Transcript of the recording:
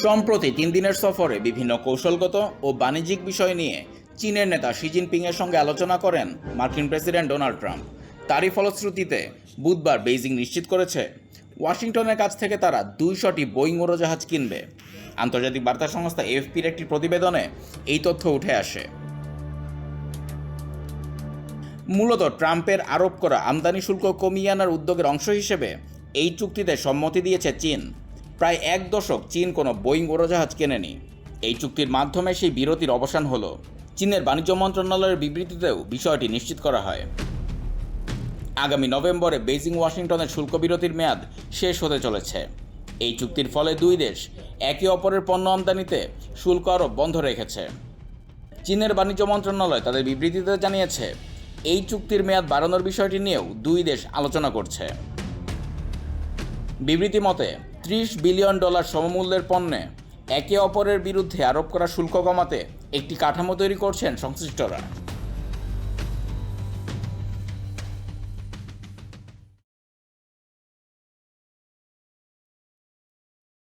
সম্প্রতি 3 দিনের সফরে বিভিন্ন কৌশলগত ও বাণিজ্যিক বিষয় নিয়ে চীনের নেতা শি জিনপিংয়ের সঙ্গে আলোচনা করেন মার্কিন প্রেসিডেন্ট ডোনাল্ড ট্রাম্প। তারই ফলশ্রুতিতে বুধবার বেইজিং নিশ্চিত করেছে ওয়াশিংটনের কাছ থেকে তারা 200টি বোয়িং উড়োজাহাজ কিনবে। আন্তর্জাতিক বার্তা সংস্থা এএফপির একটি প্রতিবেদনে এই তথ্য উঠে আসে। মূলত ট্রাম্পের আরোপ করা আমদানি শুল্ক কমিয়ে আনার উদ্যোগের অংশ হিসেবে এই চুক্তিতে সম্মতি দিয়েছে চীন। প্রায় এক দশক চীন কোনো বোয়িং উড়োজাহাজ কেনেনি। এই চুক্তির মাধ্যমে সেই বিরতির অবসান হলো। চীনের বাণিজ্য মন্ত্রণালয়ের বিবৃতিতেও বিষয়টি নিশ্চিত করা হয়। আগামী নভেম্বরে বেইজিং ওয়াশিংটনের শুল্ক বিরতির মেয়াদ শেষ হতে চলেছে। এই চুক্তির ফলে দুই দেশ একে অপরের পণ্য আমদানিতে শুল্ক আরোপ বন্ধ রেখেছে। চীনের বাণিজ্য মন্ত্রণালয় তাদের বিবৃতিতে জানিয়েছে, এই চুক্তির মেয়াদ বাড়ানোর বিষয়টি নিয়েও দুই দেশ আলোচনা করছে। বিবৃতি মতে $30 বিলিয়ন সমমূল্যের পণ্যে একে অপরের বিরুদ্ধে আরোপ করা শুল্ক কমাতে একটি কাঠামো তৈরি করছেন সংশ্লিষ্টরা।